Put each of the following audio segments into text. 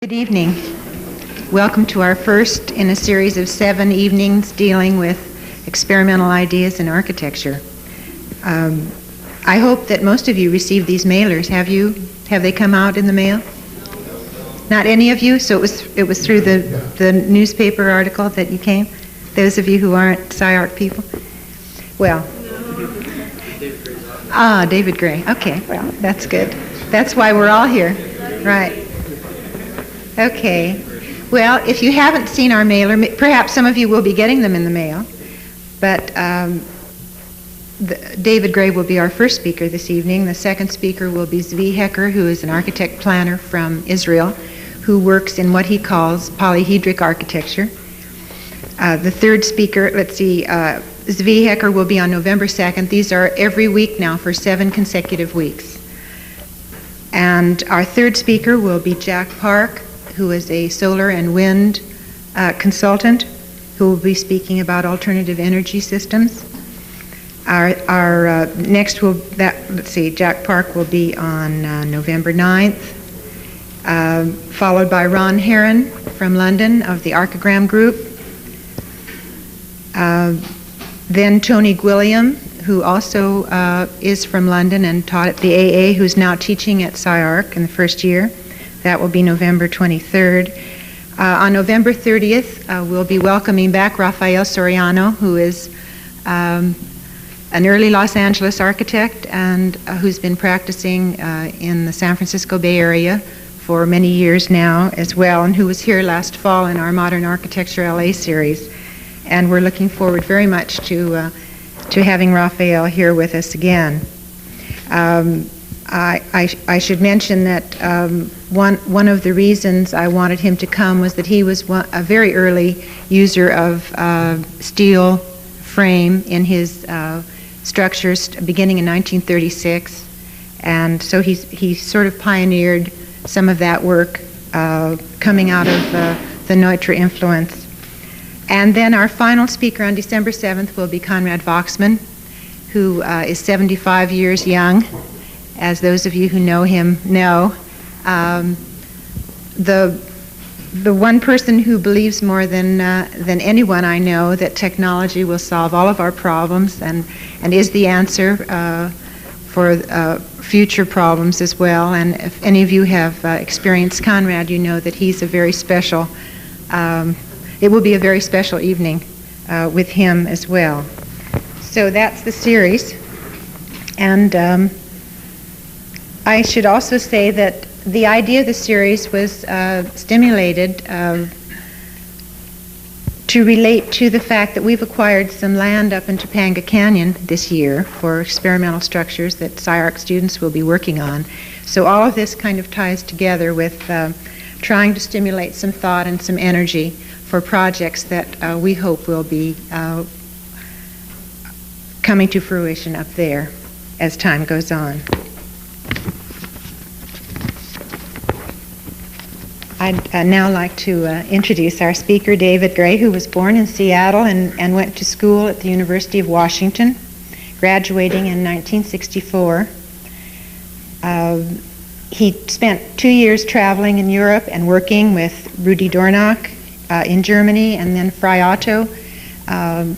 Good evening. Welcome to our first in a series of 7 evenings dealing with experimental ideas in architecture. I hope that most of you received these mailers. Have you? Have they come out in the mail? Not any of you? So it was through the newspaper article that you came? Those of you who aren't SCI-Arc people? Well. David Gray. Okay, well, that's good. That's why we're all here. Right. Okay. Well, if you haven't seen our mailer, perhaps some of you will be getting them in the mail, but David Gray will be our first speaker this evening. The second speaker will be Zvi Hecker, who is an architect planner from Israel, who works in what he calls polyhedric architecture. The third speaker, Zvi Hecker will be on November 2nd. These are every week now for 7 consecutive weeks. And our third speaker will be Jack Park, who is a solar and wind consultant, who will be speaking about alternative energy systems. Our next Jack Park will be on November 9th, followed by Ron Heron from London of the Archigram Group. Then Tony Gwilliam, who also is from London and taught at the AA, who's now teaching at SCI-Arc in the first year. That will be November 23rd. On November 30th, we'll be welcoming back Rafael Soriano, who is an early Los Angeles architect and who's been practicing in the San Francisco Bay Area for many years now as well, and who was here last fall in our Modern Architecture LA series. And we're looking forward very much to having Rafael here with us again. I should mention that one of the reasons I wanted him to come was that he was a very early user of steel frame in his structures beginning in 1936, and so he sort of pioneered some of that work coming out of the Neutra influence. And then our final speaker on December 7th will be Conrad Voxman, who is 75 years young, as those of you who know him know. The one person who believes more than anyone I know that technology will solve all of our problems and is the answer for future problems as well. And if any of you have experienced Conrad, you know that he's a very special, it will be a very special evening with him as well. So that's the series. And I should also say that the idea of the series was stimulated to relate to the fact that we've acquired some land up in Topanga Canyon this year for experimental structures that SCI-Arc students will be working on. So all of this kind of ties together with trying to stimulate some thought and some energy for projects that we hope will be coming to fruition up there as time goes on. I'd now like to introduce our speaker, David Gray, who was born in Seattle and went to school at the University of Washington, graduating in 1964. He spent 2 years traveling in Europe and working with Rudi Dornach in Germany, and then Frey Otto,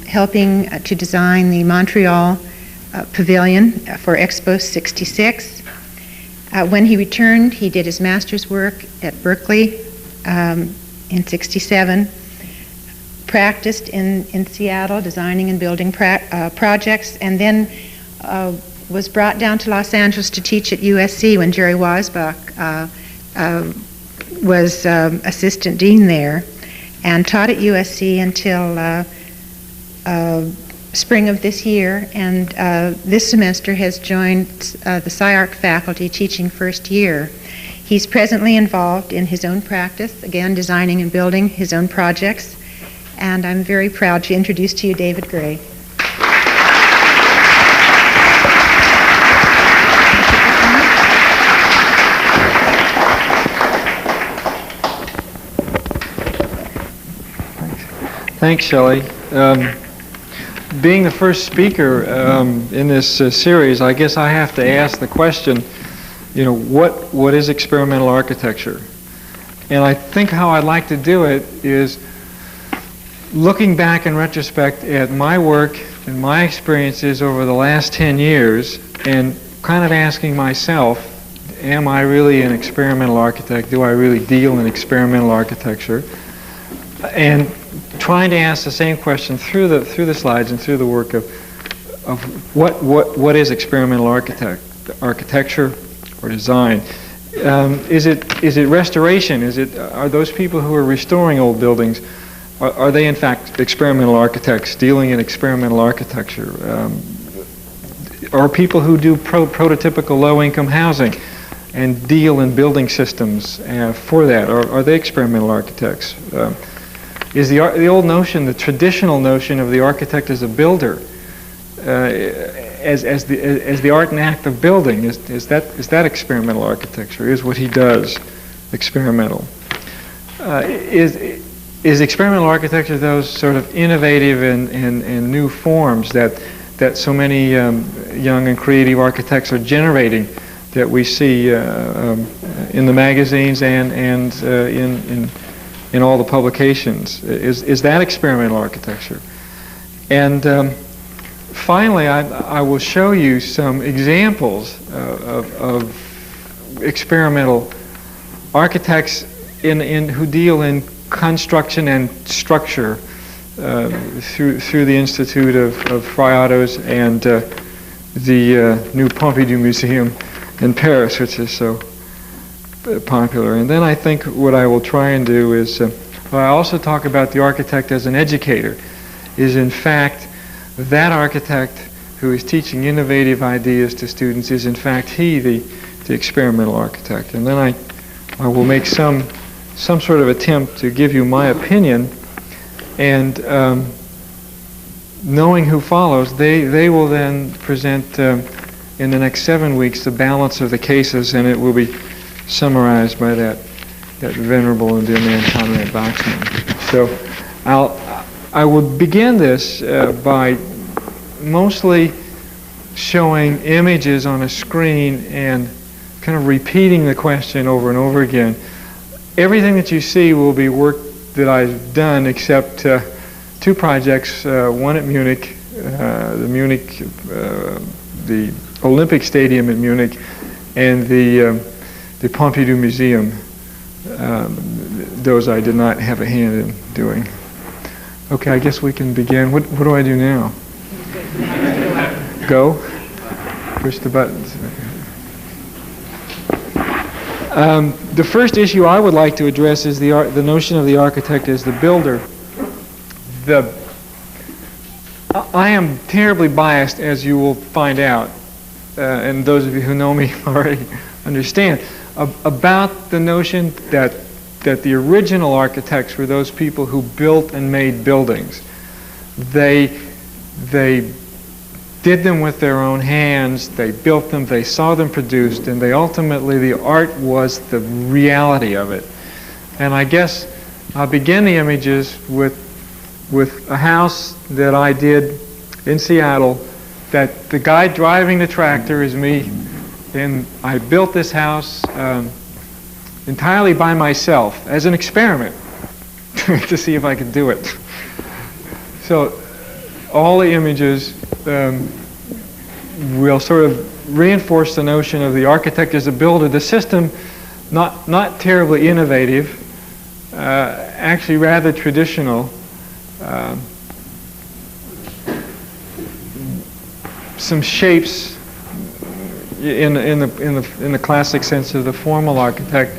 helping to design the Montreal Pavilion for Expo 66. When he returned, he did his master's work at Berkeley in 67, practiced in Seattle, designing and building projects, and then was brought down to Los Angeles to teach at USC when Jerry Wasbach was assistant dean there, and taught at USC until spring of this year, and this semester has joined the SCI-Arc faculty teaching first year. He's presently involved in his own practice, again designing and building his own projects, and I'm very proud to introduce to you David Gray. Thanks, Shelly. Being the first speaker in this series, I guess I have to ask the question, what is experimental architecture? And I think how I'd like to do it is looking back in retrospect at my work and my experiences over the last 10 years and kind of asking myself, am I really an experimental architect? Do I really deal in experimental architecture? And trying to ask the same question through the slides and through the work of what is experimental architecture or design? Is it restoration? Are those people who are restoring old buildings, are they in fact experimental architects dealing in experimental architecture? Are people who do prototypical low-income housing and deal in building systems for that, are they experimental architects? Is the old notion, the traditional notion of the architect as a builder, as the art and act of building, is that experimental architecture? Is what he does experimental? Is experimental architecture those sort of innovative and new forms that so many young and creative architects are generating, that we see in the magazines and in all the publications? Is that experimental architecture? And finally, I will show you some examples of experimental architects who deal in construction and structure through the Institute of Frei Otto's and the new Pompidou Museum in Paris, which is so popular. And then I think what I will try and do is, I also talk about the architect as an educator, is in fact that architect who is teaching innovative ideas to students is in fact he the experimental architect. And then I will make some sort of attempt to give you my opinion, and knowing who follows, they will then present in the next 7 weeks the balance of the cases, and it will be summarized by that venerable and dear man Conrad Boxman. So I will begin this by mostly showing images on a screen and kind of repeating the question over and over again. Everything that you see will be work that I've done, except 2 projects, one at Munich, the Olympic Stadium in Munich, and the Pompidou Museum. Those I did not have a hand in doing. Okay, I guess we can begin. What do I do now? Go? Push the buttons. The first issue I would like to address is the notion of the architect as the builder. I am terribly biased, as you will find out, and those of you who know me already understand, about the notion that the original architects were those people who built and made buildings. They did them with their own hands, they built them, they saw them produced, and ultimately the art was the reality of it. And I guess I'll begin the images with a house that I did in Seattle, that the guy driving the tractor is me, and I built this house entirely by myself as an experiment to see if I could do it. So all the images will sort of reinforce the notion of the architect as a builder. The system, not terribly innovative, actually rather traditional. Some shapes in the classic sense of the formal architect.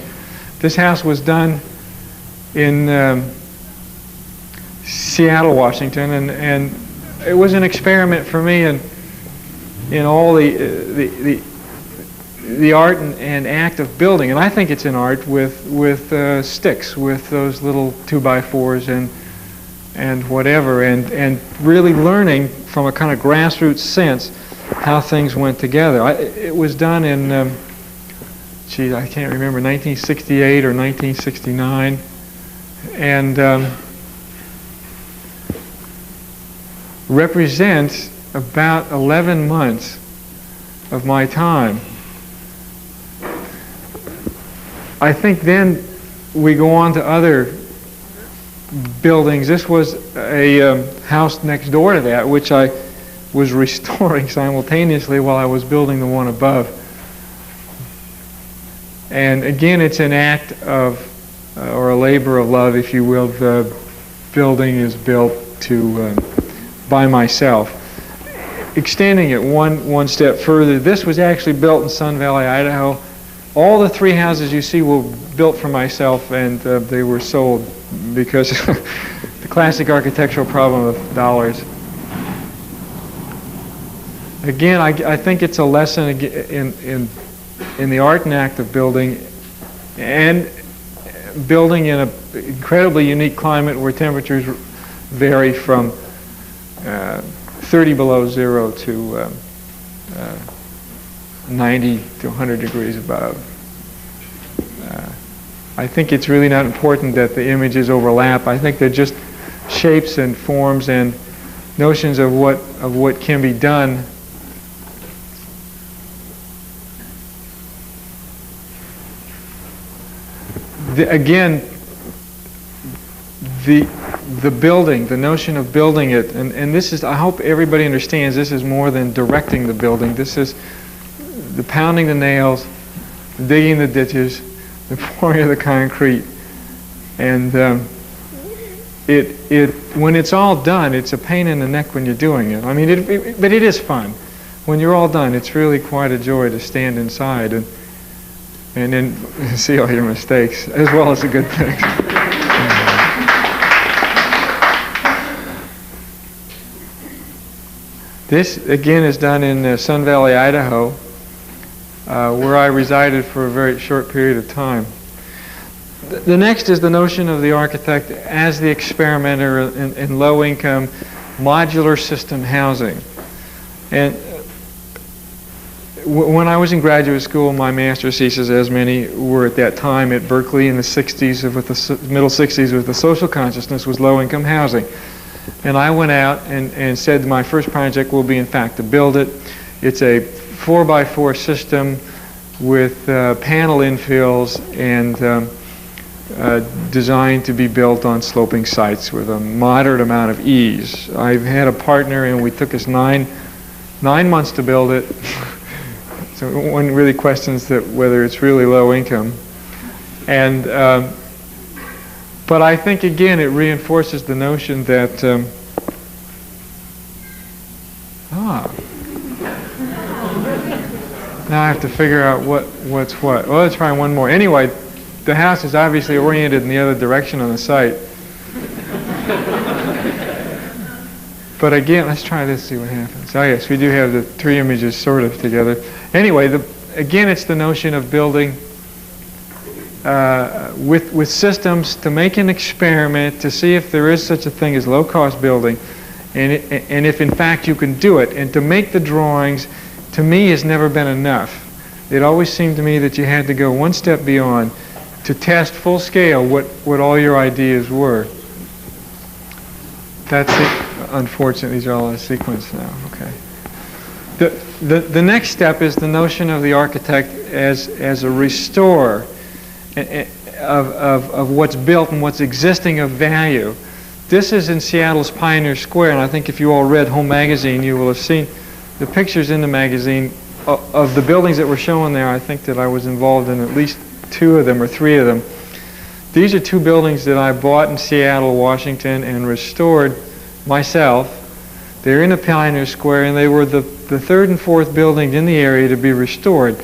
This house was done in Seattle, Washington, and it was an experiment for me in all the art and act of building. And I think it's an art with sticks, with those little 2x4s and whatever, and really learning from a kind of grassroots sense how things went together. It was done in, I can't remember, 1968 or 1969, and represents about 11 months of my time. I think then we go on to other buildings. This was a house next door to that, which I was restoring simultaneously while I was building the one above. And again, it's an act of, or a labor of love, if you will. The building is built by myself. Extending it one step further, this was actually built in Sun Valley, Idaho. All the 3 houses you see were built for myself, and they were sold because the classic architectural problem of dollars. Again, I think it's a lesson in the art and act of building, and building in an incredibly unique climate where temperatures vary from 30 below zero to 90 to 100 degrees above. I think it's really not important that the images overlap. I think they're just shapes and forms and notions of what can be done. Again, the building, the notion of building it, and this is, I hope everybody understands, this is more than directing the building. This is the pounding the nails, digging the ditches, the pouring of the concrete, and when it's all done, it's a pain in the neck when you're doing it. I mean, but it is fun. When you're all done, it's really quite a joy to stand inside and then see all your mistakes, as well as the good things. This, again, is done in Sun Valley, Idaho, where I resided for a very short period of time. The next is the notion of the architect as the experimenter in low-income modular system housing. And when I was in graduate school, my master's thesis, as many were at that time at Berkeley in the 60s, with the middle 60s, with the social consciousness, was low-income housing. And I went out and said my first project will be, in fact, to build it. It's a 4x4 system with panel infills and designed to be built on sloping sites with a moderate amount of ease. I've had a partner, and we took us nine months to build it. So one really questions that whether it's really low income. And but I think, again, it reinforces the notion that now I have to figure out what's what. Well, let's try one more. Anyway, the house is obviously oriented in the other direction on the site. But again, let's try this, see what happens. Oh yes, we do have the 3 images sort of together. Anyway, again, it's the notion of building with systems to make an experiment to see if there is such a thing as low-cost building, and if in fact you can do it. And to make the drawings, to me, has never been enough. It always seemed to me that you had to go one step beyond to test full scale what all your ideas were. That's it. Unfortunately, these are all in a sequence now. Okay. The next step is the notion of the architect as a restorer of what's built and what's existing of value. This is in Seattle's Pioneer Square, and I think if you all read Home Magazine, you will have seen the pictures in the magazine of the buildings that were shown there. I think that I was involved in at least 2 of them or 3 of them. These are 2 buildings that I bought in Seattle, Washington, and restored myself. They're in the Pioneer Square, and they were the 3rd and 4th buildings in the area to be restored.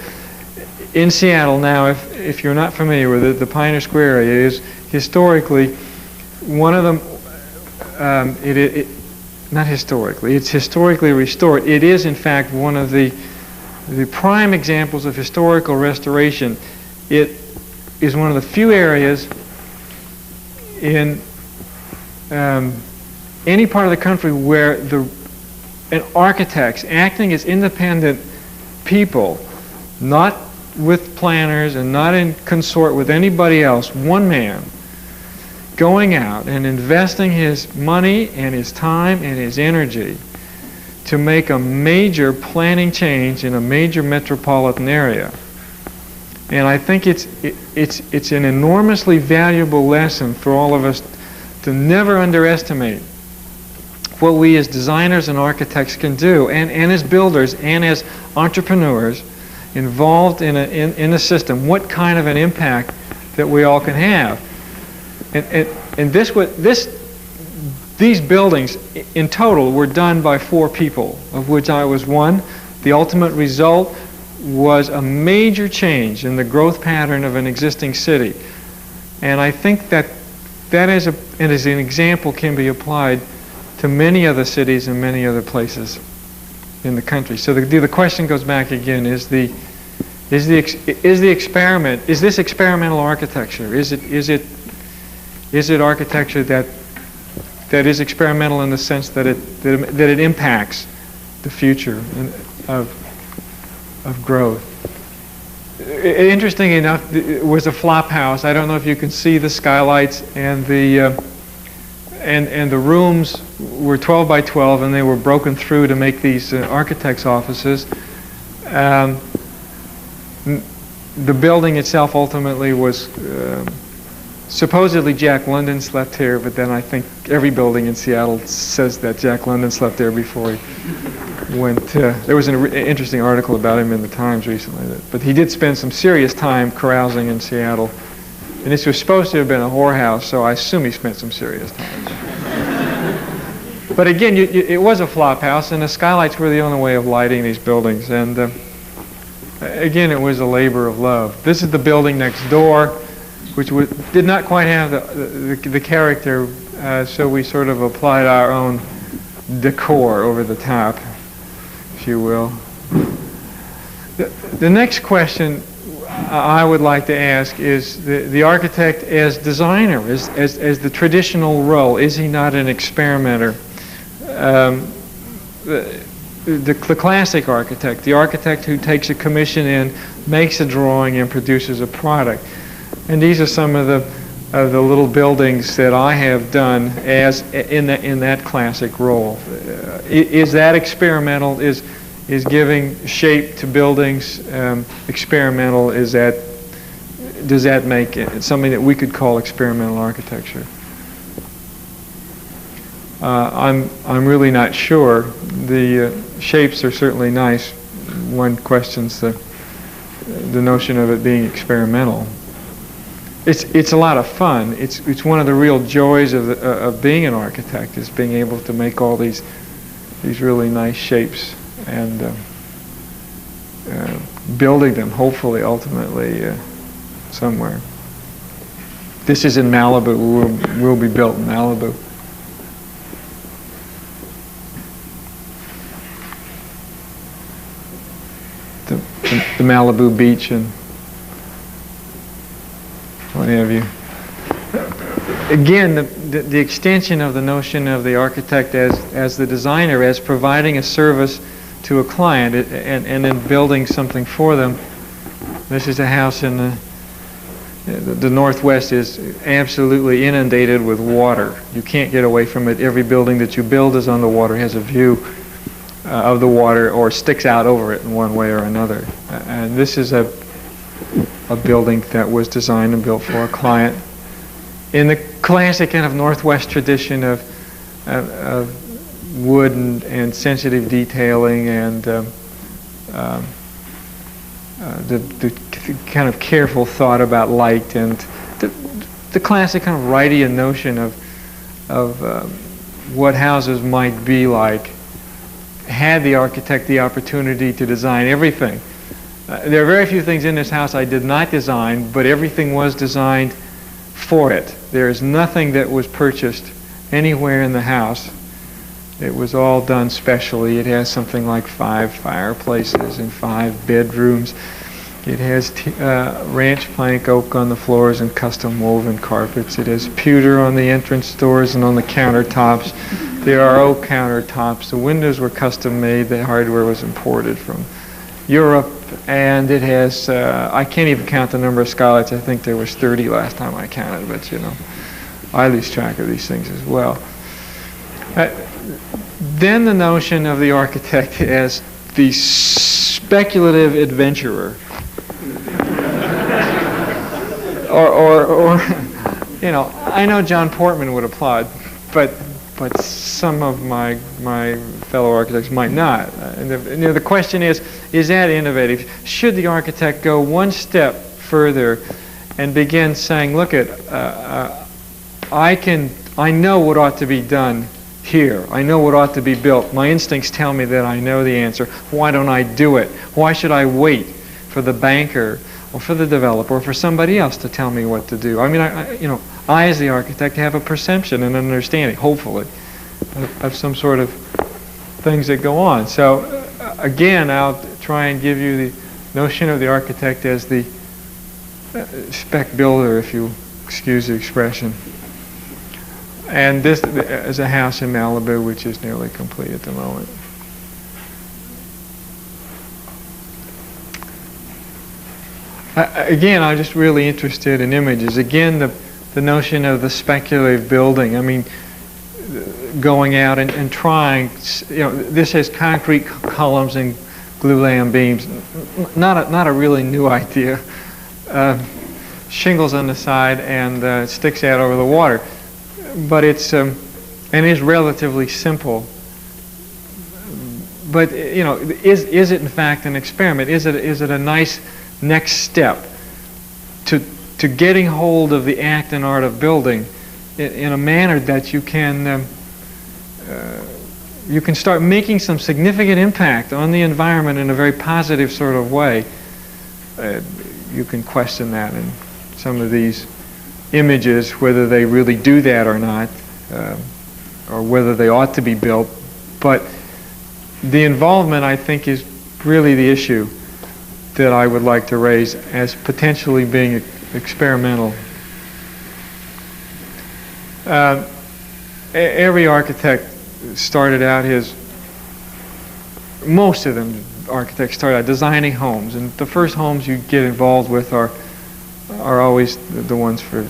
In Seattle now, if you're not familiar with it, the Pioneer Square area is historically one of them, not historically, it's historically restored. It is, in fact, one of the prime examples of historical restoration. It is one of the few areas in any part of the country where architects acting as independent people, not with planners and not in consort with anybody else, one man, going out and investing his money and his time and his energy to make a major planning change in a major metropolitan area. And I think it's an enormously valuable lesson for all of us to never underestimate what we as designers and architects can do, and as builders and as entrepreneurs involved in a system, what kind of an impact that we all can have. And these buildings in total were done by 4 people, of which I was one. The ultimate result was a major change in the growth pattern of an existing city. And I think that as an example can be applied to many other cities and many other places in the country. So the question goes back again: is this experimental architecture? Is it architecture that is experimental in the sense that it impacts the future of growth? Interesting enough, it was a flop house. I don't know if you can see the skylights, and the rooms were 12 by 12, and they were broken through to make these architects' offices. The building itself ultimately was supposedly Jack London slept here, but then I think every building in Seattle says that Jack London slept there before he went. There was an interesting article about him in the Times recently, but he did spend some serious time carousing in Seattle. And this was supposed to have been a whorehouse, so I assume he spent some serious time. But again, it was a flop house, and the skylights were the only way of lighting these buildings. And again, it was a labor of love. This is the building next door, which did not quite have the character, so we sort of applied our own decor over the top, if you will. The next question I would like to ask is the architect as designer, as the traditional role. Is he not an experimenter? The classic architect, the architect who takes a commission in, makes a drawing, and produces a product. And these are some of the little buildings that I have done as in that classic role. Is that experimental? Is giving shape to buildings experimental? Does that make it something that we could call experimental architecture? I'm really not sure. The shapes are certainly nice. One questions the notion of it being experimental. It's a lot of fun. It's one of the real joys of being an architect, is being able to make all these really nice shapes and building them, hopefully, ultimately, somewhere. This is in Malibu. Will be built in Malibu. The Malibu beach and what have you. Again, the extension of the notion of the architect as the designer, as providing a service to a client and then building something for them. This is a house in the Northwest is absolutely inundated with water. You can't get away from it. Every building that you build is on the water, has a view of the water, or sticks out over it in one way or another. And this is a building that was designed and built for a client in the classic kind of Northwest tradition of wood and sensitive detailing and the kind of careful thought about light and the classic kind of Wrightian notion of what houses might be like, had the architect the opportunity to design everything. There are very few things in this house I did not design, but everything was designed for it. There is nothing that was purchased anywhere in the house. It was all done specially. It has something like 5 fireplaces and 5 bedrooms. It has ranch plank oak on the floors and custom woven carpets. It has pewter on the entrance doors and on the countertops. There are oak countertops. The windows were custom made. The hardware was imported from Europe. And it has, I can't even count the number of skylights. I think there was 30 last time I counted, but you know, I lose track of these things as well. Then the notion of the architect as the speculative adventurer. or I know John Portman would applaud, but some of my fellow architects might not. And the question is that innovative? Should the architect go one step further and begin saying, look I know what ought to be done here. I know what ought to be built. My instincts tell me that I know the answer. Why don't I do it? Why should I wait for the banker or for the developer or for somebody else to tell me what to do? I mean, I as the architect have a perception and an understanding, hopefully, of some sort of things that go on. So again, I'll try and give you the notion of the architect as the spec builder, if you excuse the expression. And this is a house in Malibu, which is nearly complete at the moment. Again, I'm just really interested in images. Again, the notion of the speculative building. I mean, going out and trying, this has concrete columns and glulam beams. Not a really new idea. Shingles on the side and it sticks out over the water. But it's and is relatively simple. But is it in fact an experiment? Is it a nice next step to getting hold of the act and art of building in a manner that you can start making some significant impact on the environment in a very positive sort of way? You can question that in some of these images, whether they really do that or not, or whether they ought to be built. But the involvement, I think, is really the issue that I would like to raise as potentially being experimental. Every architect started out most of them architects start out designing homes, and the first homes you get involved with are always the ones for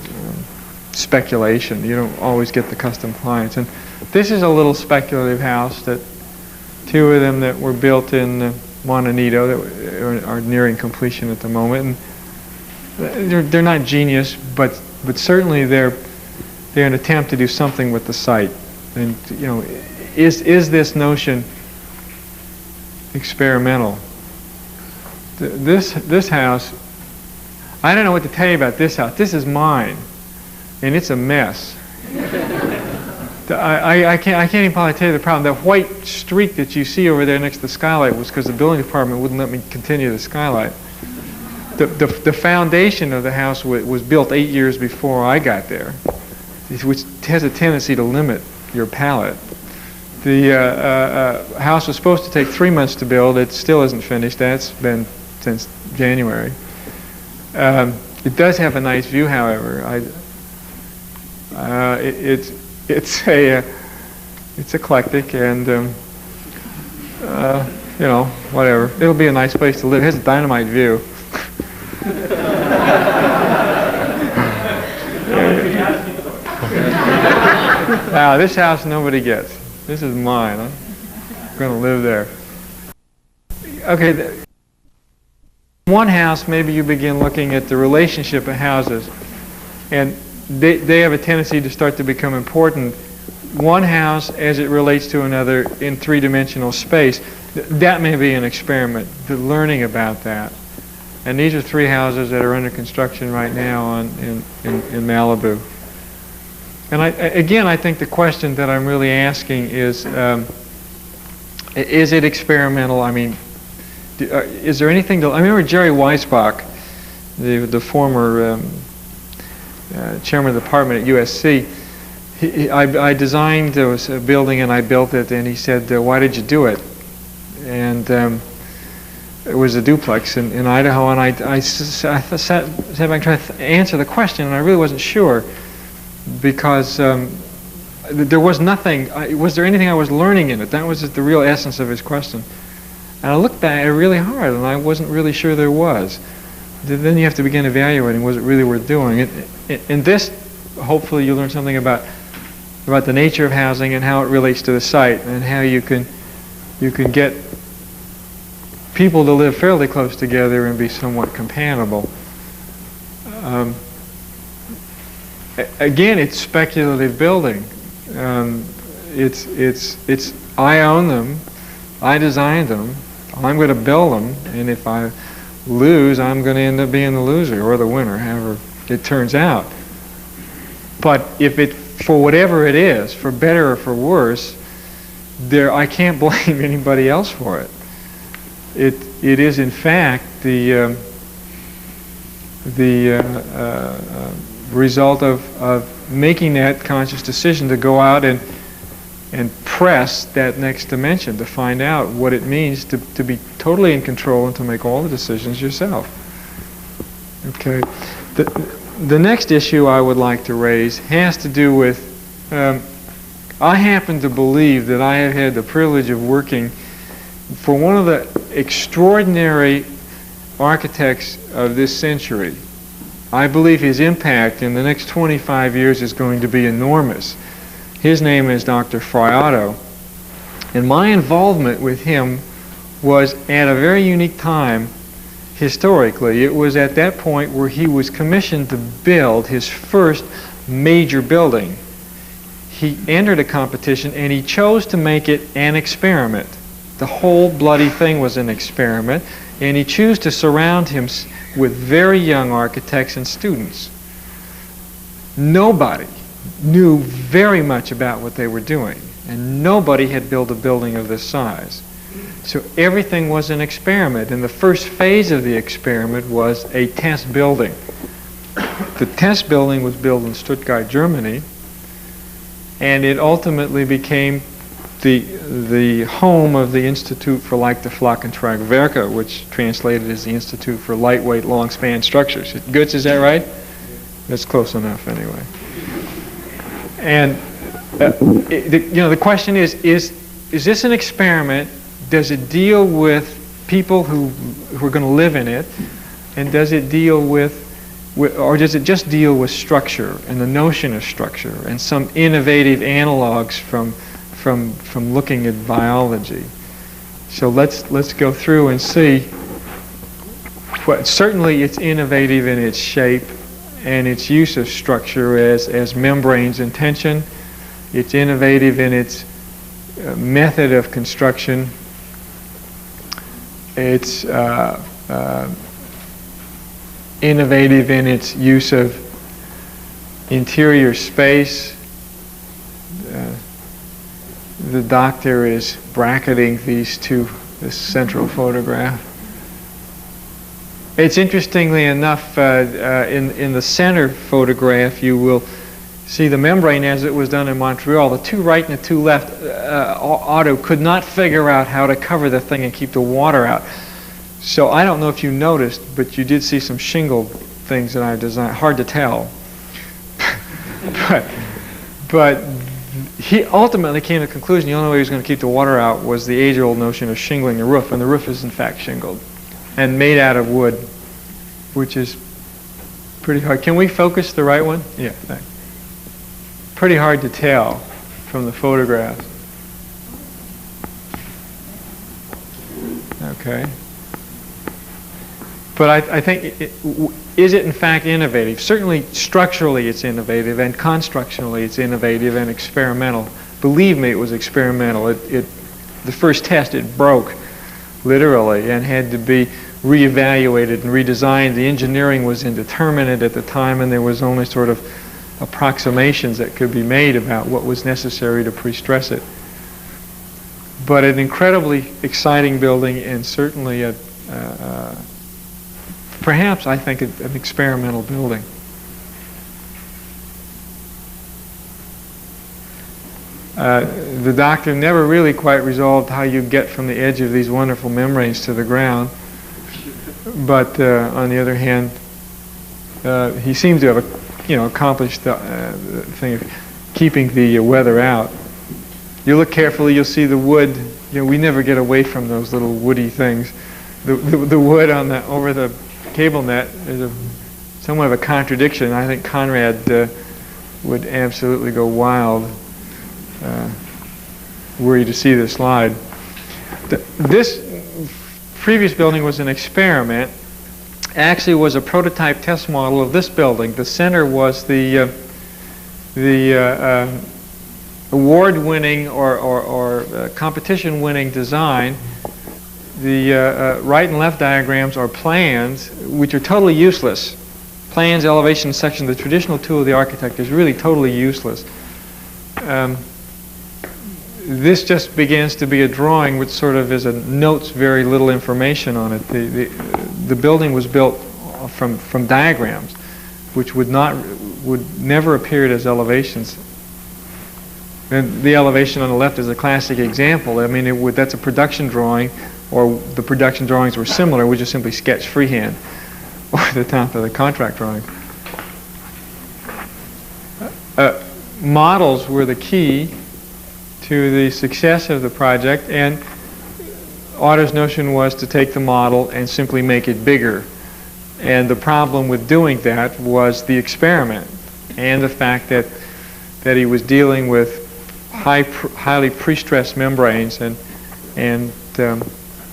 speculation. You don't always get the custom clients. And this is a little speculative house that two of them that were built in Juanito that are nearing completion at the moment. And they're not genius, but certainly they're an attempt to do something with the site. And is this notion experimental? This house, I don't know what to tell you about this house. This is mine, and it's a mess. I can't even probably tell you the problem. That white streak that you see over there next to the skylight was because the building department wouldn't let me continue the skylight. The foundation of the house was built 8 years before I got there, which has a tendency to limit your palate. The house was supposed to take 3 months to build. It still isn't finished. That's been since January. It does have a nice view, however. It's eclectic and whatever. It'll be a nice place to live. It has a dynamite view. Now this house nobody gets. This is mine. I'm going to live there. Okay. One house, maybe you begin looking at the relationship of houses, and they have a tendency to start to become important. One house as it relates to another in three-dimensional space, that may be an experiment, learning about that. And these are 3 houses that are under construction right now in Malibu. And I think the question that I'm really asking is it experimental? I mean, is there anything I remember Jerry Weisbach, the former chairman of the department at USC. I designed a building and I built it, and he said, "Why did you do it?" And it was a duplex in Idaho, and I sat back trying to answer the question, and I really wasn't sure because there was nothing. Was there anything I was learning in it? That was the real essence of his question. And I looked at it really hard, and I wasn't really sure there was. Then you have to begin evaluating, was it really worth doing? In this, hopefully you learn something about the nature of housing and how it relates to the site, and how you can get people to live fairly close together and be somewhat compatible. again, it's speculative building. I own them, I designed them, I'm going to build them, and if I lose, I'm going to end up being the loser or the winner, however it turns out. But if it, for whatever it is, for better or for worse, I can't blame anybody else for it. It is in fact the result of making that conscious decision to go out and press that next dimension, to find out what it means to be totally in control and to make all the decisions yourself. Okay. The next issue I would like to raise has to do with, I happen to believe that I have had the privilege of working for one of the extraordinary architects of this century. I believe his impact in the next 25 years is going to be enormous. His name is Dr. Frey Otto, and my involvement with him was at a very unique time historically. It was at that point where he was commissioned to build his first major building. He entered a competition and he chose to make it an experiment. The whole bloody thing was an experiment, and he chose to surround him with very young architects and students. Nobody knew very much about what they were doing, and nobody had built a building of this size. So everything was an experiment, and the first phase of the experiment was a test building. The test building was built in Stuttgart, Germany, and it ultimately became the home of the Institute for Leichte Flach and Tragwerke, which translated as the Institute for Lightweight Long-Span Structures. Goods, is that right? That's close enough anyway. And the question is this an experiment? Does it deal with people who are going to live in it? And does it deal with, or does it just deal with structure and the notion of structure and some innovative analogs from looking at biology? So let's go through and see. Certainly it's innovative in its shape and its use of structure as membranes in tension. It's innovative in its method of construction. It's innovative in its use of interior space. The doctor is bracketing these two, this central photograph. It's interestingly enough, in the center photograph, you will see the membrane as it was done in Montreal. The two right and the two left, Otto could not figure out how to cover the thing and keep the water out. So I don't know if you noticed, but you did see some shingle things that I designed. Hard to tell. but he ultimately came to the conclusion the only way he was going to keep the water out was the age-old notion of shingling the roof, and the roof is in fact shingled and made out of wood, which is pretty hard. Can we focus the right one? Yeah, thanks. Pretty hard to tell from the photograph. Okay. But I think, is it in fact innovative? Certainly structurally it's innovative, and constructionally it's innovative and experimental. Believe me, it was experimental. The first test, it broke, literally, and had to be reevaluated and redesigned. The engineering was indeterminate at the time, and there was only sort of approximations that could be made about what was necessary to pre-stress it. But an incredibly exciting building, and certainly perhaps I think an experimental building. The doctor never really quite resolved how you get from the edge of these wonderful membranes to the ground. But on the other hand, he seems to have, accomplished the thing of keeping the weather out. You look carefully, you'll see the wood. We never get away from those little woody things. The wood on over the cable net is somewhat of a contradiction. I think Conrad would absolutely go wild were you to see this slide. This previous building was an experiment. Actually was a prototype test model of this building. The center was the the award-winning or competition-winning design. The right and left diagrams are plans, which are totally useless. Plans, elevation, section, the traditional tool of the architect is really totally useless. This just begins to be a drawing which sort of is notes very little information on it. The building was built from diagrams, which would never appear as elevations. And the elevation on the left is a classic example. I mean, that's a production drawing, or the production drawings were similar. We just simply sketched freehand over the top of the contract drawing. Models were the key to the success of the project, and Otto's notion was to take the model and simply make it bigger. And the problem with doing that was the experiment and the fact that he was dealing with highly pre-stressed membranes and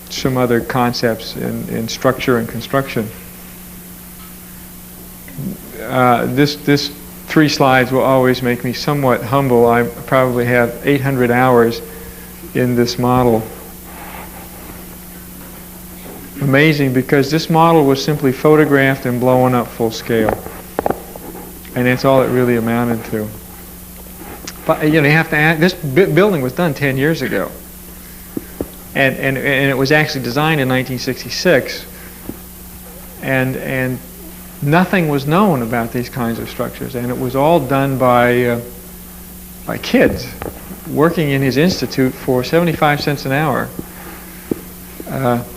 some other concepts in structure and construction. This 3 slides will always make me somewhat humble. I probably have 800 hours in this model. Amazing, because this model was simply photographed and blown up full scale. And that's all it really amounted to. But you have to add, this building was done 10 years ago. And it was actually designed in 1966. And nothing was known about these kinds of structures, and it was all done by kids working in his institute for 75 cents an hour.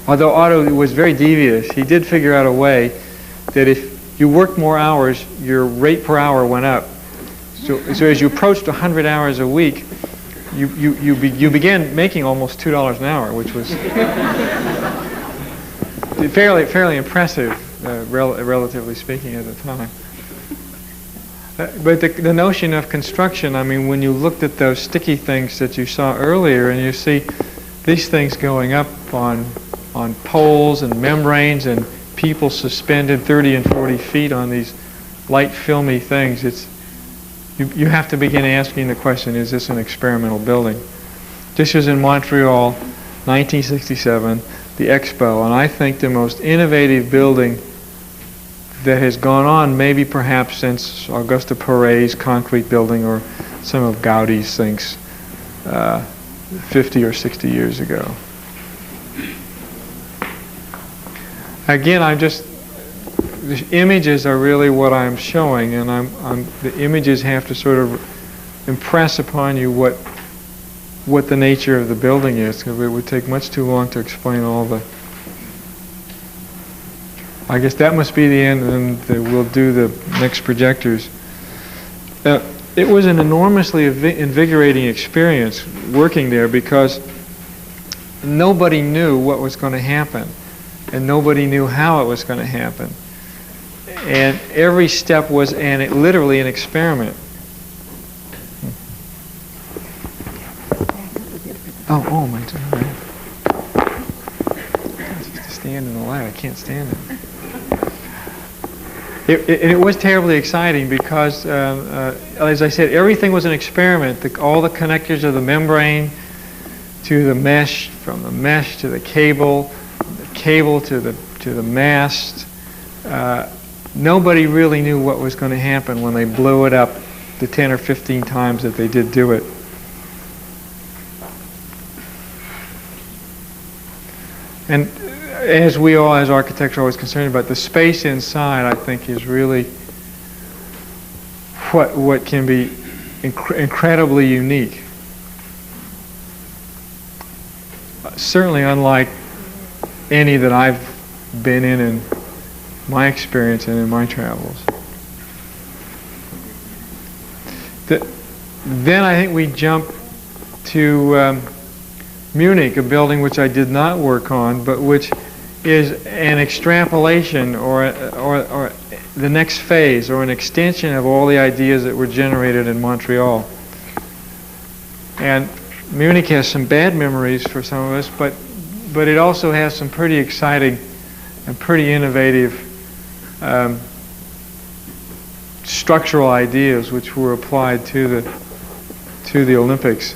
Although Otto was very devious, he did figure out a way that if you worked more hours, your rate per hour went up. So as you approached 100 hours a week, you began making almost $2 an hour, which was fairly impressive. Relatively speaking at the time. But the notion of construction, I mean, when you looked at those sticky things that you saw earlier, and you see these things going up on poles and membranes and people suspended 30 and 40 feet on these light filmy things, you have to begin asking the question, is this an experimental building? This was in Montreal, 1967, the Expo, and I think the most innovative building that has gone on maybe perhaps since Auguste Perret's concrete building or some of Gaudi's things 50 or 60 years ago. Again, the images are really what I'm showing, and the images have to sort of impress upon you what the nature of the building is, because it would take much too long to explain all the... I guess that must be the end, and then we'll do the next projectors. It was an enormously invigorating experience working there, because nobody knew what was going to happen, and nobody knew how it was going to happen. And every step was literally an experiment. Oh my God. Just stand in the light. I can't stand it. It was terribly exciting because, as I said, everything was an experiment. All the connectors of the membrane to the mesh, from the mesh to the cable to the mast. Nobody really knew what was going to happen when they blew it up the 10 or 15 times that they did do it. And as we all, as architects, are always concerned about, the space inside, I think, is really what can be incredibly unique. Certainly unlike any that I've been in my experience and in my travels. Then I think we jump to Munich, a building which I did not work on, but which is an extrapolation or the next phase or an extension of all the ideas that were generated in Montreal. And Munich has some bad memories for some of us, but it also has some pretty exciting and pretty innovative structural ideas which were applied to the Olympics.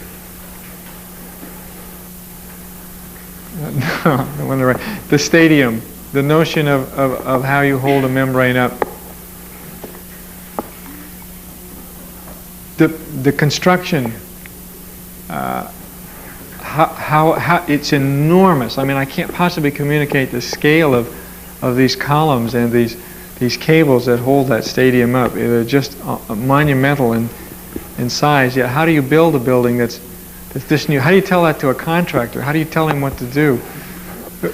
The stadium, the notion of how you hold a membrane up. The construction, how it's enormous. I mean, I can't possibly communicate the scale of these columns and these cables that hold that stadium up. They're just monumental in size. Yet, how do you build a building that's this new? How do you tell that to a contractor? How do you tell him what to do?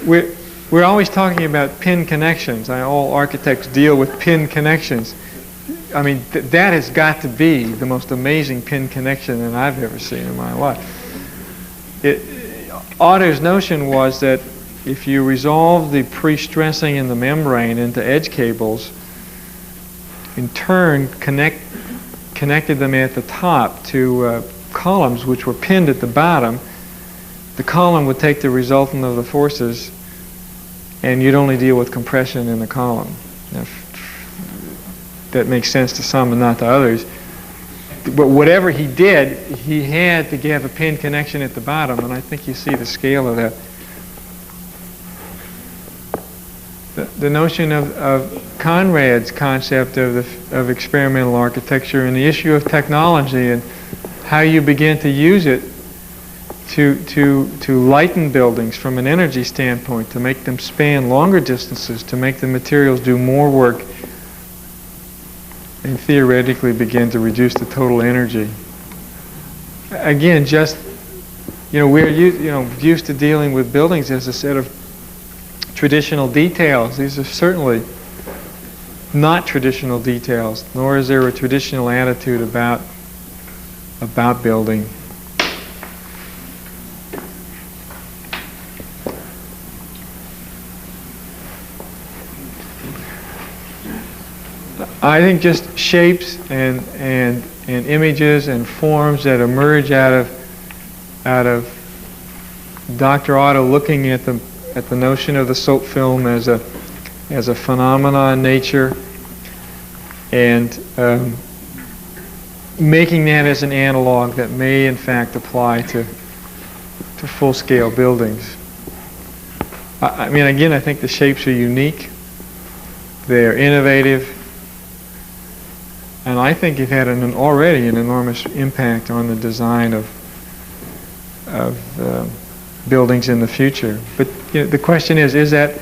We're always talking about pin connections. All architects deal with pin connections. I mean, that has got to be the most amazing pin connection that I've ever seen in my life. Otto's notion was that if you resolve the pre-stressing in the membrane into edge cables, in turn connected them at the top to columns which were pinned at the bottom, the column would take the resultant of the forces and you'd only deal with compression in the column. Now, that makes sense to some and not to others. But whatever he did, he had to have a pin connection at the bottom, and I think you see the scale of that. The notion of Conrad's concept of experimental architecture and the issue of technology and how you begin to use it to lighten buildings from an energy standpoint, to make them span longer distances, to make the materials do more work, and theoretically begin to reduce the total energy. Again, just, we're used to dealing with buildings as a set of traditional details. These are certainly not traditional details, nor is there a traditional attitude about building. I think just shapes and images and forms that emerge out of Dr. Otto looking at the notion of the soap film as a phenomenon in nature, and making that as an analog that may in fact apply to full-scale buildings. I mean, again, I think the shapes are unique. They're innovative. And I think it had already an enormous impact on the design of buildings in the future. But the question is that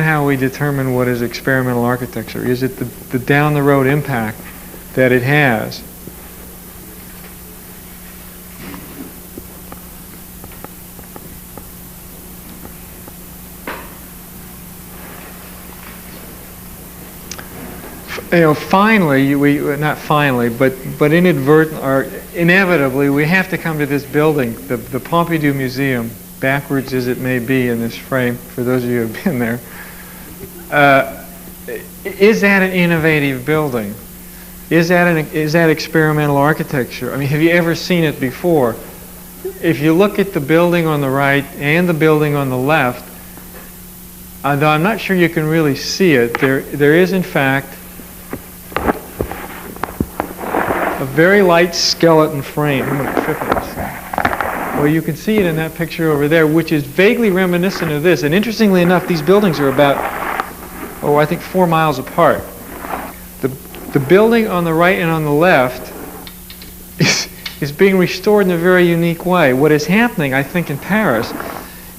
how we determine what is experimental architecture? Is it the down the road impact that it has? Finally, not finally, but inadvertently or inevitably, we have to come to this building, the Pompidou Museum, backwards as it may be in this frame, for those of you who have been there. Is that an innovative building? Is that experimental architecture? I mean, have you ever seen it before? If you look at the building on the right and the building on the left, though I'm not sure you can really see it, there is in fact a very light skeleton frame. I'm going to trip on this thing. Well, you can see it in that picture over there, which is vaguely reminiscent of this. And interestingly enough, these buildings are about, I think 4 miles apart. The building on the right and on the left is being restored in a very unique way. What is happening, I think, in Paris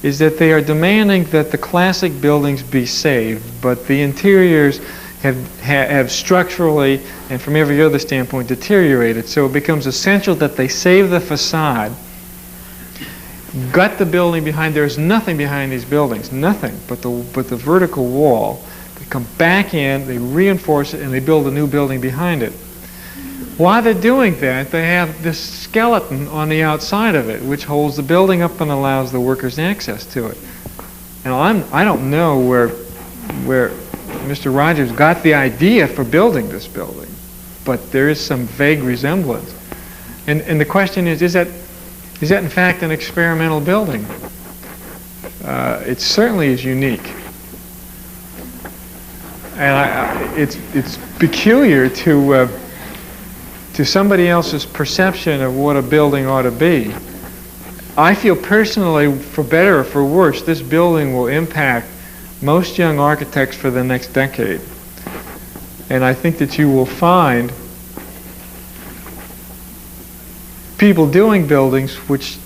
is that they are demanding that the classic buildings be saved, but the interiors have structurally and from every other standpoint deteriorated. So it becomes essential that they save the facade, gut the building behind. There's nothing behind these buildings, nothing but the vertical wall. They come back in, they reinforce it, and they build a new building behind it. While they're doing that, they have this skeleton on the outside of it, which holds the building up and allows the workers access to it. And I don't know where Mr. Rogers got the idea for building this building, but there is some vague resemblance. And the question is that in fact an experimental building? It certainly is unique. and it's peculiar to somebody else's perception of what a building ought to be. I feel personally, for better or for worse, this building will impact most young architects for the next decade. And I think that you will find people doing buildings which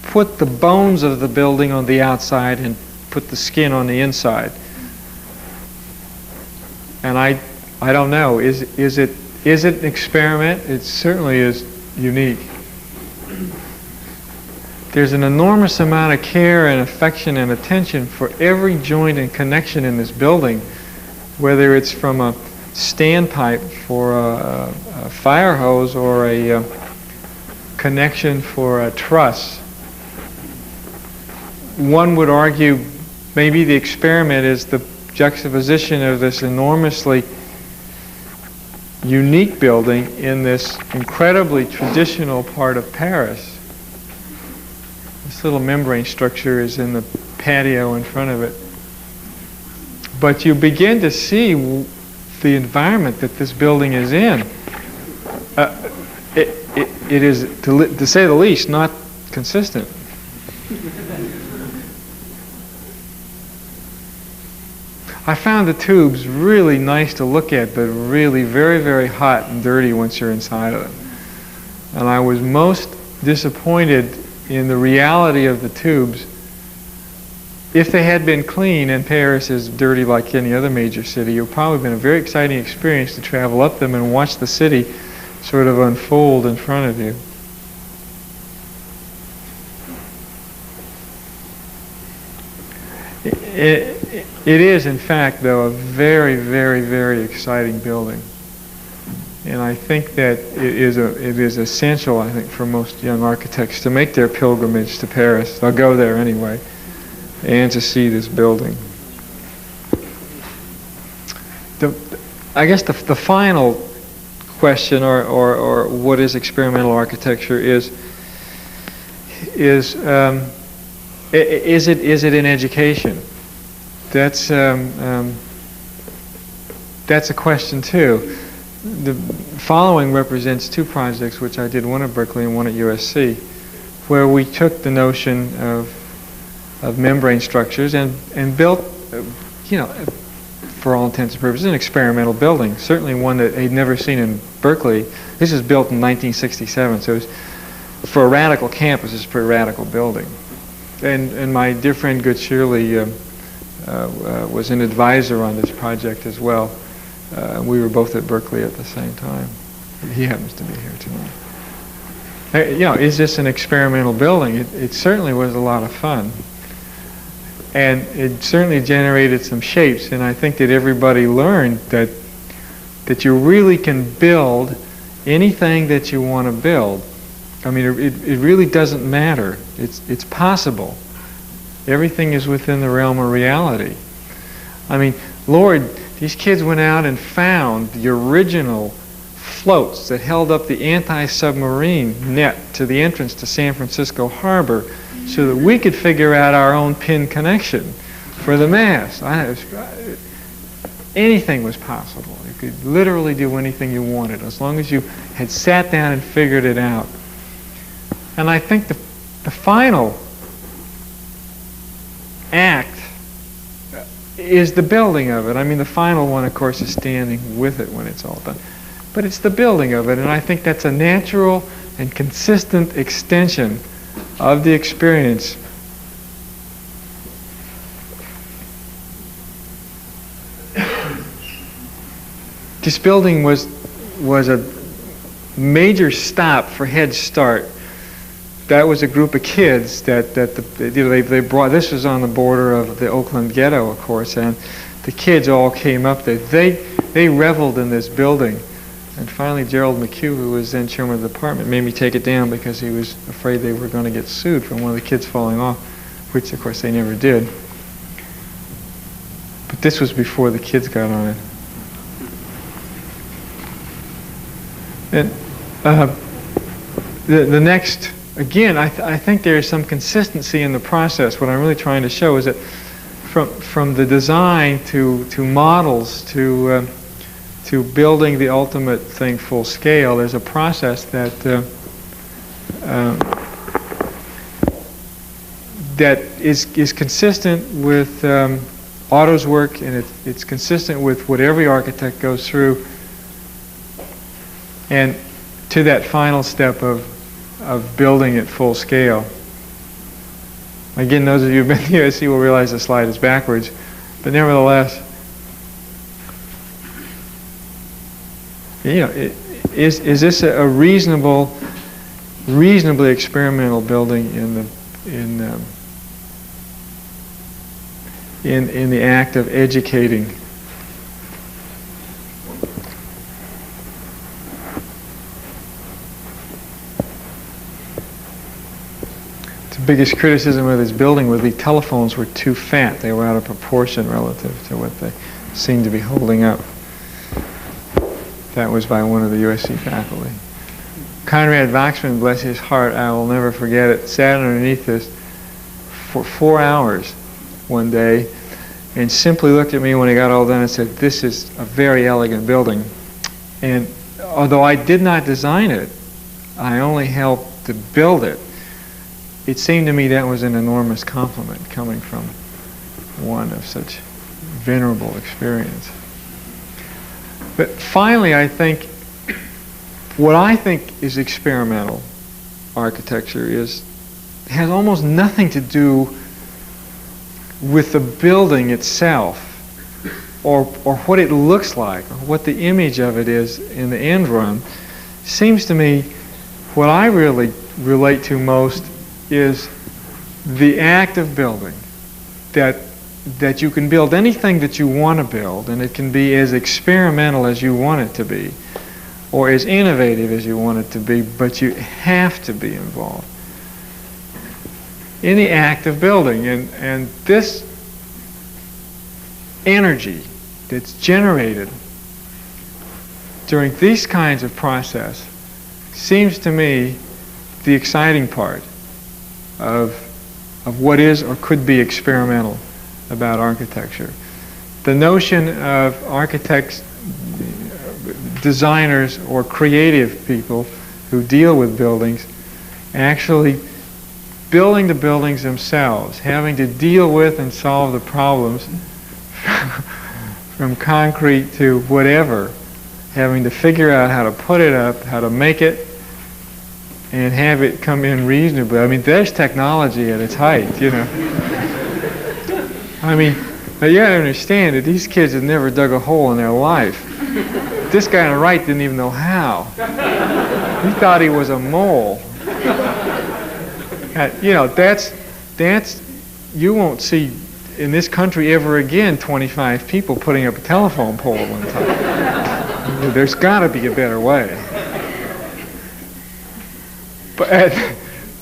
put the bones of the building on the outside and put the skin on the inside. And I don't know, is it an experiment? It certainly is unique. There's an enormous amount of care and affection and attention for every joint and connection in this building, whether it's from a standpipe for a fire hose or a connection for a truss. One would argue maybe the experiment is the juxtaposition of this enormously unique building in this incredibly traditional part of Paris. This little membrane structure is in the patio in front of it. But you begin to see the environment that this building is in. It is, to say the least, not consistent. I found the tubes really nice to look at, but really very, very hot and dirty once you're inside of them. And I was most disappointed in the reality of the tubes. If they had been clean, and Paris is dirty like any other major city, it would probably have been a very exciting experience to travel up them and watch the city sort of unfold in front of you. It is, in fact, though, a very, very, very exciting building. And I think that it is essential, I think, for most young architects to make their pilgrimage to Paris. They'll go there anyway, and to see this building. I guess the final question, or what is experimental architecture, is it in education? That's a question too. The following represents two projects which I did, one at Berkeley and one at USC, where we took the notion of membrane structures and built, for all intents and purposes, an experimental building. Certainly one that they'd never seen in Berkeley. This was built in 1967, so it was, for a radical campus, it's a pretty radical building. And my dear friend, good Shirley, was an advisor on this project as well. We were both at Berkeley at the same time. He happens to be here tonight. Is this an experimental building? It certainly was a lot of fun. And it certainly generated some shapes, and I think that everybody learned that you really can build anything that you want to build. I mean, it really doesn't matter. It's possible. Everything is within the realm of reality. I mean, Lord, these kids went out and found the original floats that held up the anti-submarine net to the entrance to San Francisco Harbor so that we could figure out our own pin connection for the mast. Anything was possible. You could literally do anything you wanted as long as you had sat down and figured it out. And I think the final act is the building of it. I mean, the final one, of course, is standing with it when it's all done. But it's the building of it, and I think that's a natural and consistent extension of the experience. This building was a major stop for Head Start. That was a group of kids they brought. This was on the border of the Oakland ghetto, of course, and the kids all came up there. They reveled in this building, and finally Gerald McHugh, who was then chairman of the department, made me take it down because he was afraid they were going to get sued from one of the kids falling off, which of course they never did. But this was before the kids got on it. And the next. Again, I think there is some consistency in the process. What I'm really trying to show is that from the design to models to building the ultimate thing full scale, there's a process that that is consistent with Otto's work, and it's consistent with what every architect goes through, and to that final step of building at full scale. Again, those of you who've been to USC will realize the slide is backwards, but nevertheless, is this a reasonably experimental building in the act of educating? The biggest criticism of this building was the telephones were too fat. They were out of proportion relative to what they seemed to be holding up. That was by one of the USC faculty. Conrad Waxman, bless his heart, I will never forget it, sat underneath this for 4 hours one day and simply looked at me when he got all done and said, "This is a very elegant building." And although I did not design it, I only helped to build it. It seemed to me that was an enormous compliment coming from one of such venerable experience. But finally, I think what I think is experimental architecture has almost nothing to do with the building itself or what it looks like or what the image of it is in the end run. Seems to me what I really relate to most is the act of building, that you can build anything that you want to build, and it can be as experimental as you want it to be or as innovative as you want it to be, but you have to be involved in the act of building. And this energy that's generated during these kinds of process seems to me the exciting part of what is or could be experimental about architecture. The notion of architects, designers, or creative people who deal with buildings actually building the buildings themselves, having to deal with and solve the problems from concrete to whatever, having to figure out how to put it up, how to make it, and have it come in reasonably. I mean, there's technology at its height, you know. I mean, you gotta understand that these kids have never dug a hole in their life. This guy on the right didn't even know how. He thought he was a mole. You know, that's you won't see in this country ever again 25 people putting up a telephone pole at one time. There's got to be a better way. But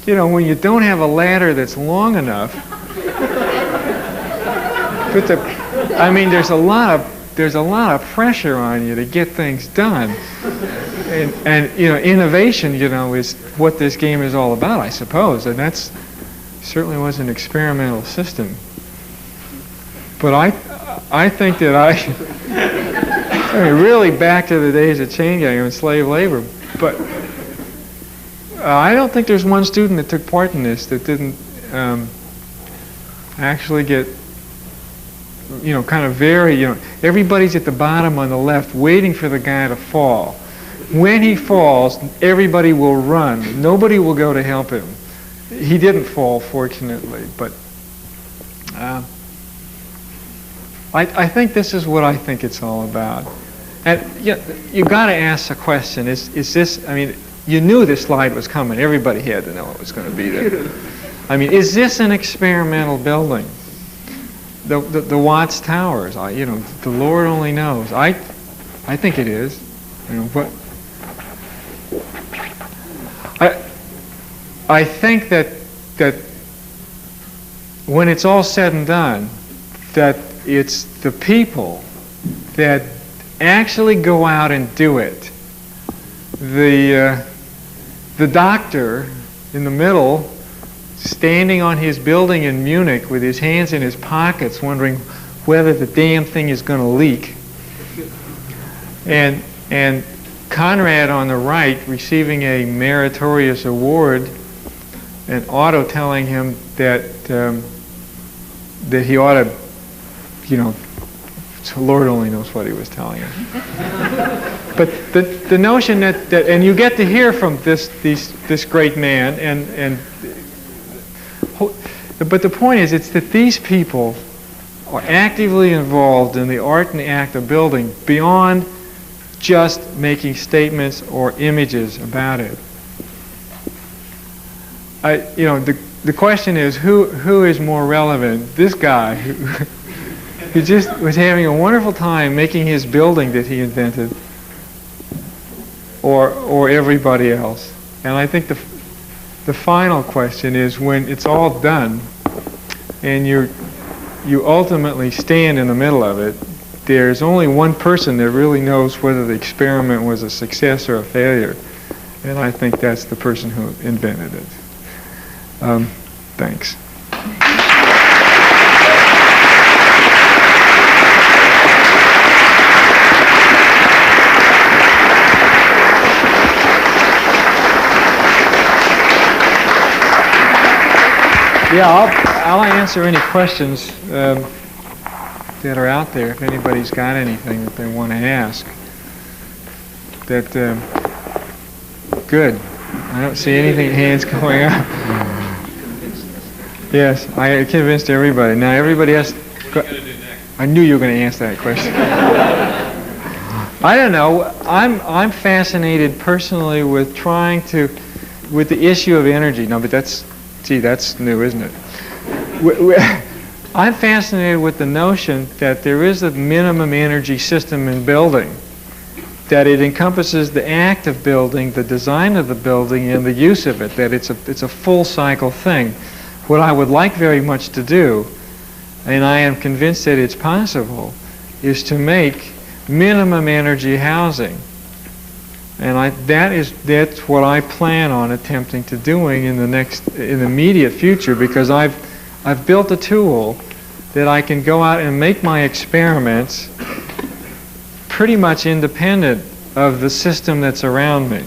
you know, when you don't have a ladder that's long enough, I mean, there's a lot of pressure on you to get things done, and you know, innovation, you know, is what this game is all about, I suppose, and that's certainly was an experimental system. But I think that I mean, really back to the days of chain gang and slave labor, but I don't think there's one student that took part in this that didn't actually get, you know, kind of very, you know, everybody's at the bottom on the left waiting for the guy to fall. When he falls, everybody will run. Nobody will go to help him. He didn't fall, fortunately, but I think this is what I think it's all about. And you got to ask the question, is this, I mean, you knew this slide was coming. Everybody had to know it was going to be there. I mean, is this an experimental building? The Watts Towers, you know, the Lord only knows. I think it is. You know, but I think that when it's all said and done, that it's the people that actually go out and do it. The doctor in the middle standing on his building in Munich with his hands in his pockets, wondering whether the damn thing is going to leak. And Conrad on the right receiving a meritorious award, and Otto telling him that that he ought to, you know, the Lord only knows what he was telling him. But the notion that and you get to hear from this great man, but the point is, it's that these people are actively involved in the art and the act of building beyond just making statements or images about it. You know, the question is, who is more relevant? This guy who just was having a wonderful time making his building that he invented, or everybody else? And I think the final question is, when it's all done and you ultimately stand in the middle of it, there's only one person that really knows whether the experiment was a success or a failure, and I think that's the person who invented it. Thanks. Yeah, I'll answer any questions that are out there, if anybody's got anything that they want to ask. Good. I don't see anything, hands going up. Yes, I convinced everybody. Now everybody has... I knew you were going to answer that question. I don't know. I'm fascinated personally with with the issue of energy. No, but that's new, isn't it? I'm fascinated with the notion that there is a minimum energy system in building, that it encompasses the act of building, the design of the building, and the use of it, that it's a full cycle thing. What I would like very much to do, and I am convinced that it's possible, is to make minimum energy housing. And that's what I plan on attempting to doing in the immediate future, because I've built a tool that I can go out and make my experiments pretty much independent of the system that's around me.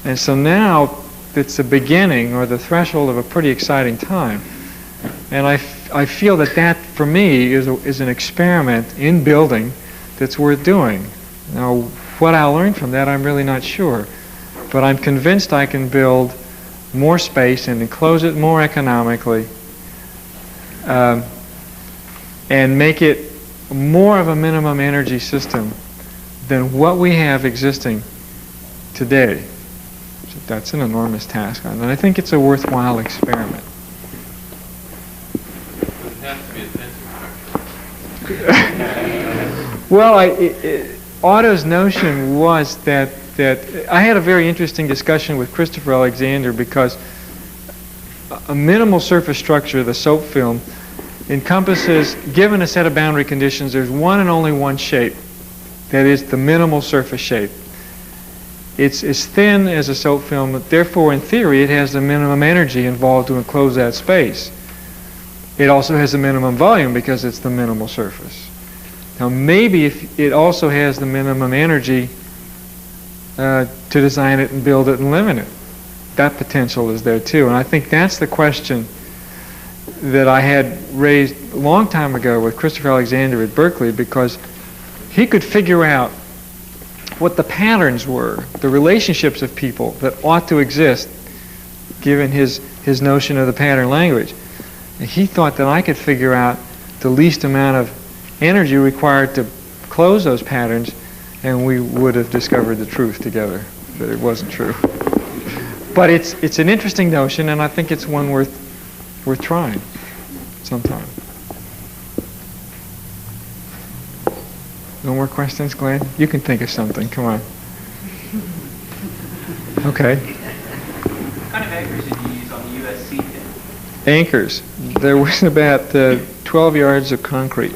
And so now it's the beginning or the threshold of a pretty exciting time. And I feel that for me is an experiment in building that's worth doing. Now, what I'll learn from that, I'm really not sure. But I'm convinced I can build more space and enclose it more economically, and make it more of a minimum energy system than what we have existing today. So that's an enormous task, and I think it's a worthwhile experiment. Does it have to be a tensor structure? Well, Otto's notion was that I had a very interesting discussion with Christopher Alexander, because a minimal surface structure, the soap film, encompasses, given a set of boundary conditions, there's one and only one shape. That is the minimal surface shape. It's as thin as a soap film, but therefore, in theory, it has the minimum energy involved to enclose that space. It also has the minimum volume because it's the minimal surface. Now, maybe if it also has the minimum energy to design it and build it and live in it, that potential is there too. And I think that's the question that I had raised a long time ago with Christopher Alexander at Berkeley, because he could figure out what the patterns were, the relationships of people that ought to exist, given his notion of the pattern language. And he thought that I could figure out the least amount of energy required to close those patterns, and we would have discovered the truth together, that it wasn't true. But it's an interesting notion, and I think it's one worth trying sometime. No more questions, Glenn? You can think of something. Come on. Okay. What kind of anchors did you use on the USC pit? Anchors. There was about 12 yards of concrete.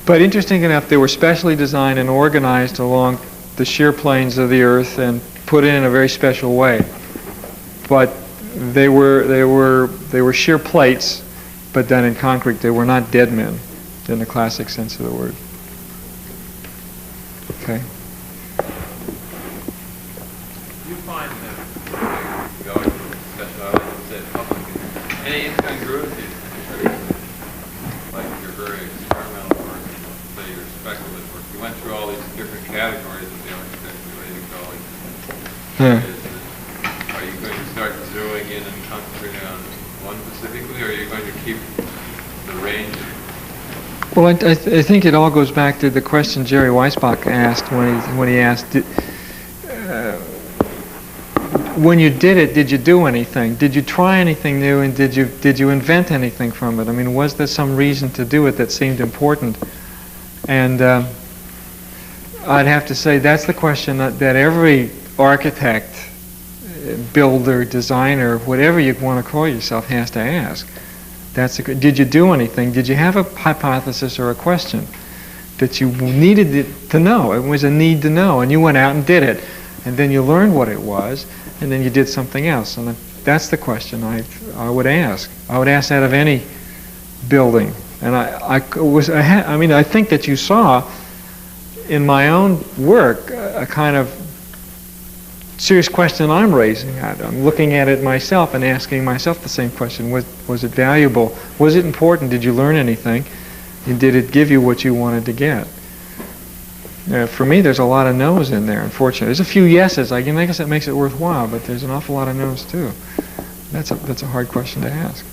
But interesting enough, they were specially designed and organized along the shear planes of the Earth and put in a very special way. But They were sheer plates, but done in concrete. They were not dead men in the classic sense of the word. Okay. Do you find that going to the discussion, I like to say public, any incongruities in terms of, like your very experimental work, say your speculative work? You went through all these different categories of the architecture related going. Are you going to start zeroing in and concentrating on one specifically, or are you going to keep the range? Well, I think it all goes back to the question Jerry Weisbach asked when he asked, when you did it, did you do anything? Did you try anything new, and did you invent anything from it? I mean, was there some reason to do it that seemed important? And I'd have to say that's the question that every architect, builder, designer, whatever you want to call yourself, has to ask. Did you do anything? Did you have a hypothesis or a question that you needed to know? It was a need to know, and you went out and did it, and then you learned what it was, and then you did something else. And that's the question I would ask. I would ask that of any building. And I think that you saw in my own work a kind of serious question I'm raising. I'm looking at it myself and asking myself the same question. Was it valuable? Was it important? Did you learn anything? And did it give you what you wanted to get? For me, there's a lot of no's in there, unfortunately. There's a few yeses. I guess that makes it worthwhile, but there's an awful lot of no's, too. That's a hard question to ask.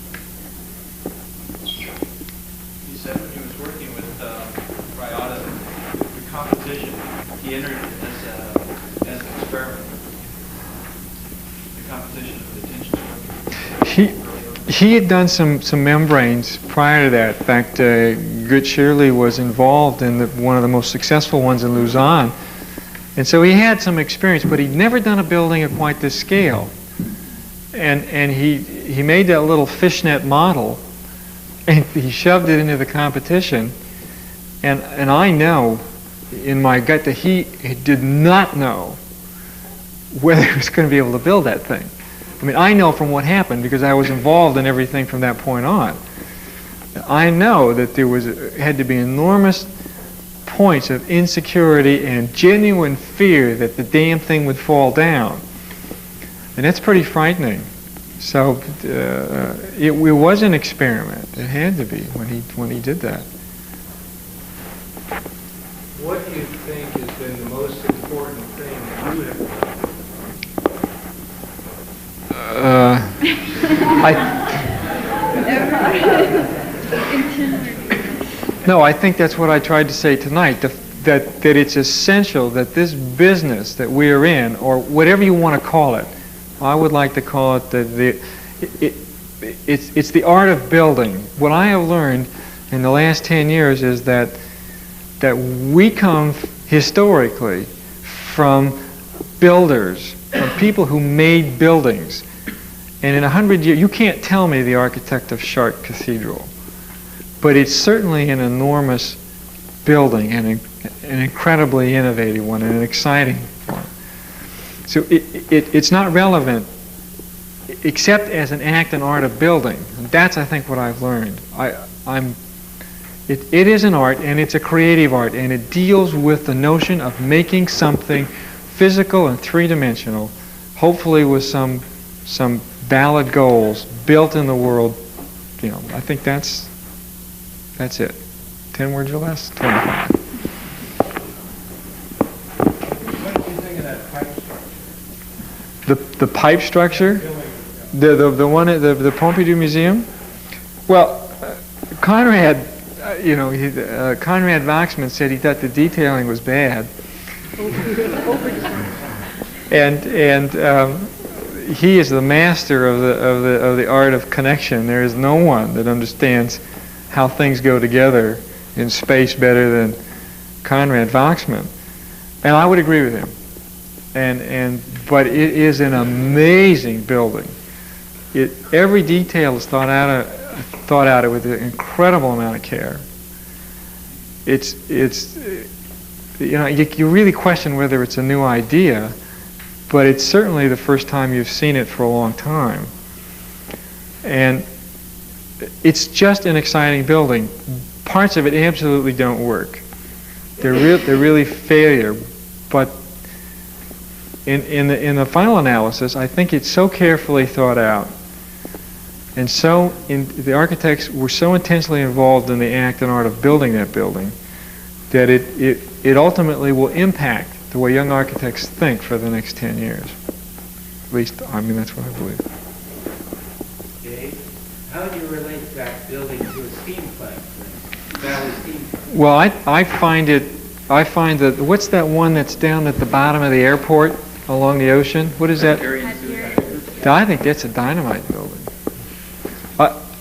You said when he was working with Frey Otto, the composition, he entered it as an experiment. The composition of the tension structure. He had done some membranes prior to that. In fact, Gert Shirley was involved in one of the most successful ones in Lausanne. And so he had some experience, but he'd never done a building of quite this scale. And he made that little fishnet model, and he shoved it into the competition. And I know in my gut that he did not know whether he was going to be able to build that thing. I mean, I know from what happened because I was involved in everything from that point on. I know that there had to be enormous points of insecurity and genuine fear that the damn thing would fall down. And that's pretty frightening. So it was an experiment. It had to be when he did that. What do you think has been the most important thing that you have done? I think that's what I tried to say tonight, that it's essential that this business that we are in, or whatever you want to call it, I would like to call it it's the art of building. What I have learned in the last 10 years is that we come historically from builders, from people who made buildings. And in 100 years, you can't tell me the architect of Chartres Cathedral, but it's certainly an enormous building and an incredibly innovative one and an exciting one. So it's not relevant except as an act and art of building. And that's, I think, what I've learned. It is an art, and it's a creative art, and it deals with the notion of making something physical and three-dimensional, hopefully with some valid goals built in the world. I think that's it. 10 words or less? 25. What did you think of that pipe structure? The pipe structure? The one at the Pompidou Museum? Well, Conrad, Conrad Waxman said he thought the detailing was bad. And he is the master of the art of connection. There is no one that understands how things go together in space better than Conrad Waxman, and I would agree with him. But it is an amazing building. Every detail is thought out with an incredible amount of care. You really question whether it's a new idea, but it's certainly the first time you've seen it for a long time. And it's just an exciting building. Parts of it absolutely don't work. They're really failure. But in the final analysis, I think it's so carefully thought out, and the architects were so intensely involved in the act and art of building that building that it ultimately will impact the way young architects think for the next 10 years. At least, I mean, that's what I believe. Dave, how do you relate that building to a steam plant, for instance? Valley steam plant? Well, I find that, what's that one that's down at the bottom of the airport along the ocean? What is that? I think that's a dynamite building.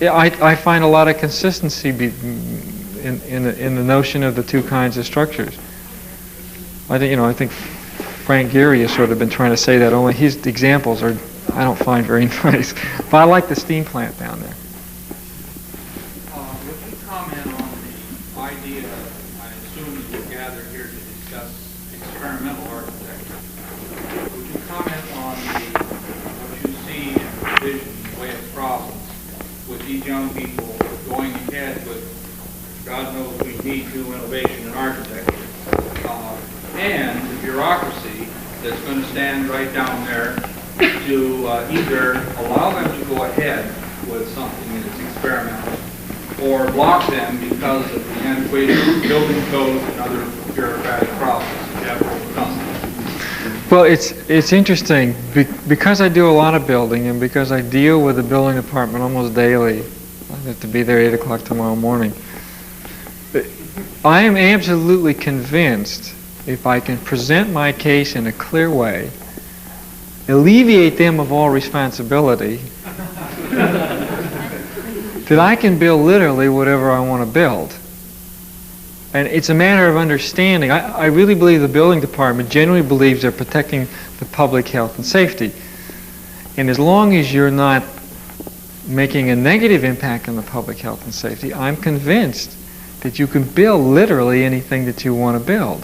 I find a lot of consistency in the notion of the two kinds of structures. I think Frank Gehry has sort of been trying to say that, only his examples I don't find very nice. But I like the steam plant down there. Would you comment on the idea, I assume that we're gathered here to discuss experimental architecture. Would you comment on what you see in the vision, the way of problems, with these young people going ahead with, God knows we need new innovation in architecture, and the bureaucracy that's going to stand right down there to either allow them to go ahead with something that's experimental or block them because of the antiquated building codes and other bureaucratic processes you have to overcome. Well, it's interesting because I do a lot of building, and because I deal with the building department almost daily. I have to be there 8 o'clock tomorrow morning. I am absolutely convinced, if I can present my case in a clear way, alleviate them of all responsibility, that I can build literally whatever I want to build. And it's a matter of understanding. I really believe the building department genuinely believes they're protecting the public health and safety. And as long as you're not making a negative impact on the public health and safety, I'm convinced that you can build literally anything that you want to build.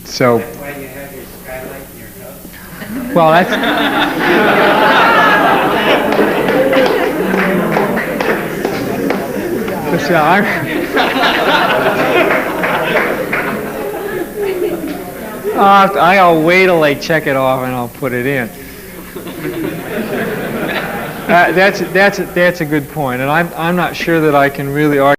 So, That's why you have your skylight in your house? well, that's... I'll wait till they check it off and I'll put it in. That's a good point, and I'm not sure that I can really argue